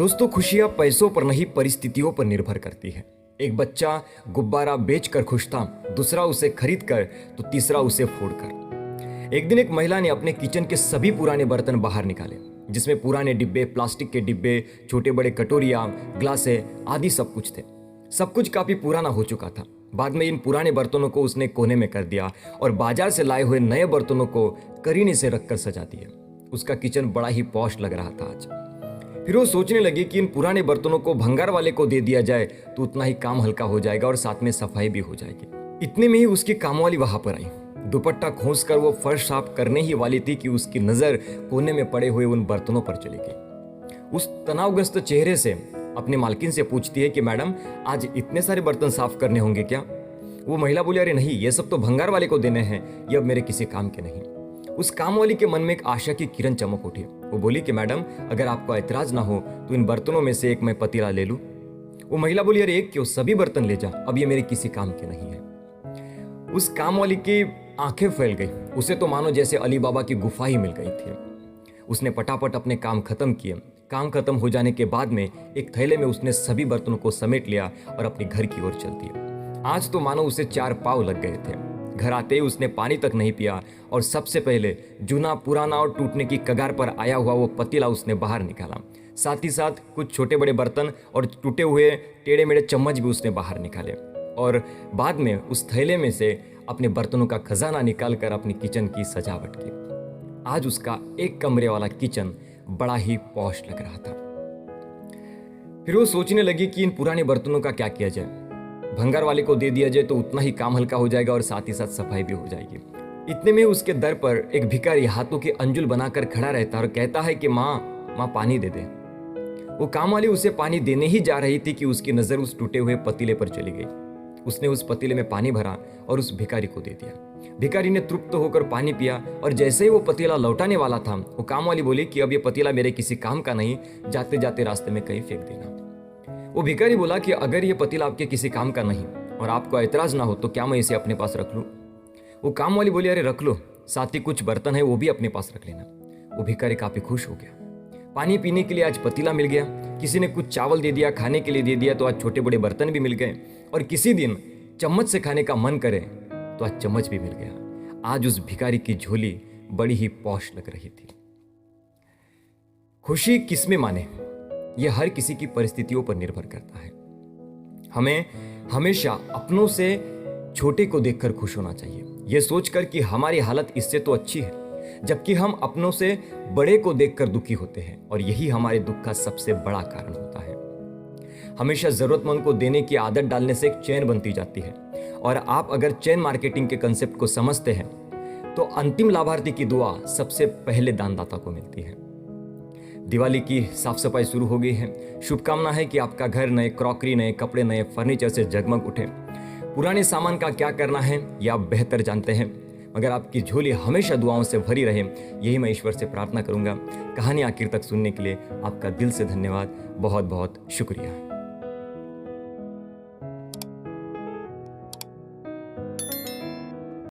दोस्तों, खुशियां पैसों पर नहीं परिस्थितियों पर निर्भर करती है। एक बच्चा गुब्बारा बेचकर खुश था, दूसरा उसे खरीद कर तो तीसरा उसे फोड़कर। एक दिन एक महिला ने अपने किचन के सभी पुराने बर्तन बाहर निकाले, जिसमें पुराने डिब्बे, प्लास्टिक के डिब्बे, छोटे बड़े कटोरियां, ग्लासे आदि सब कुछ थे। सब कुछ काफी पुराना हो चुका था। बाद में इन पुराने बर्तनों को उसने कोने में कर दिया और बाजार से लाए हुए नए बर्तनों को करीने से रखकर सजा दिया। उसका किचन बड़ा ही पॉश लग रहा था आज। फिर वो सोचने लगी कि इन पुराने बर्तनों को भंगार वाले को दे दिया जाए तो उतना ही काम हल्का हो जाएगा और साथ में सफाई भी हो जाएगी। इतने में ही उसकी कामवाली वहां पर आई। दुपट्टा खोस कर वो फर्श साफ करने ही वाली थी कि उसकी नजर कोने में पड़े हुए उन बर्तनों पर चली गई। उस तनावग्रस्त चेहरे से अपने मालकिन से पूछती है कि मैडम, आज इतने सारे बर्तन साफ करने होंगे क्या? वो महिला बोली, अरे नहीं, ये सब तो भंगार वाले को देने हैं, ये अब मेरे किसी काम के नहीं। उस काम वाली के मन में एक आशा की किरण चमक उठी। वो बोली कि मैडम, अगर आपको ऐतराज ना हो तो इन बर्तनों में से एक मैं पतीला ले लूं। वो महिला बोली, अरे एक क्यों, सभी बर्तन ले जा, अब ये मेरे किसी काम के नहीं है। उस काम वाली की आंखें फैल गई। उसे तो मानो जैसे अली बाबा की गुफा ही मिल गई थी। उसने पटापट अपने काम खत्म किए। काम खत्म हो जाने के बाद में एक थैले में उसने सभी बर्तनों को समेट लिया और अपने घर की ओर चल दिया। आज तो मानो उसे 4 पाव लग गए थे। घर आते ही उसने पानी तक नहीं पिया और सबसे पहले जूना, पुराना और टूटने की कगार पर आया हुआ वो पतीला उसने बाहर निकाला। साथ ही साथ कुछ छोटे बड़े बर्तन और टूटे हुए टेढ़े मेढ़े चम्मच भी उसने बाहर निकाले और बाद में उस थैले में से अपने बर्तनों का खजाना निकालकर अपनी किचन की सजावट की। आज उसका एक कमरे वाला किचन बड़ा ही पॉश लग रहा था। फिर वो सोचने लगी कि इन पुराने बर्तनों का क्या किया जाए। भंगार वाले को दे दिया जाए तो उतना ही काम हल्का हो जाएगा और साथ ही साथ सफाई भी हो जाएगी। इतने में उसके दर पर एक भिखारी हाथों की अंजुल बनाकर खड़ा रहता और कहता है कि माँ पानी दे दे। वो काम वाली उसे पानी देने ही जा रही थी कि उसकी नजर उस टूटे हुए पतीले पर चली गई। उसने उस पतीले में पानी भरा और उस भिखारी को दे दिया। भिखारी ने तृप्त होकर पानी पिया और जैसे ही वो पतीला लौटाने वाला था, वो काम वाली बोली कि अब ये पतीला मेरे किसी काम का नहीं, जाते जाते रास्ते में कहीं फेंक देना। वो भिखारी बोला कि अगर ये पतीला आपके किसी काम का नहीं और आपको ऐतराज ना हो तो क्या मैं इसे अपने पास रख लूं? वो काम वाली बोली, अरे रख लो, साथ ही कुछ बर्तन है वो भी अपने पास रख लेना। वो भिखारी काफी खुश हो गया। पानी पीने के लिए आज पतीला मिल गया, किसी ने कुछ चावल दे दिया, खाने के लिए दे दिया तो आज छोटे बड़े बर्तन भी मिल गए, और किसी दिन चम्मच से खाने का मन करे तो आज चम्मच भी मिल गया। आज उस भिखारी की झोली बड़ी ही पॉश लग रही थी। खुशी किसमें माने, यह हर किसी की परिस्थितियों पर निर्भर करता है। हमें हमेशा अपनों से छोटे को देखकर खुश होना चाहिए, यह सोचकर कि हमारी हालत इससे तो अच्छी है, जबकि हम अपनों से बड़े को देखकर दुखी होते हैं और यही हमारे दुख का सबसे बड़ा कारण होता है। हमेशा जरूरतमंद को देने की आदत डालने से एक चेन बनती जाती है, और आप अगर चेन मार्केटिंग के कंसेप्ट को समझते हैं तो अंतिम लाभार्थी की दुआ सबसे पहले दानदाता को मिलती है। दिवाली की साफ सफाई शुरू हो गई है। शुभकामना है कि आपका घर नए क्रॉकरी, नए कपड़े, नए फर्नीचर से जगमग उठे। पुराने सामान का क्या करना है यह आप बेहतर जानते हैं, मगर आपकी झोली हमेशा दुआओं से भरी रहे, यही मैं ईश्वर से प्रार्थना करूंगा। कहानी आखिर तक सुनने के लिए आपका दिल से धन्यवाद। बहुत बहुत शुक्रिया।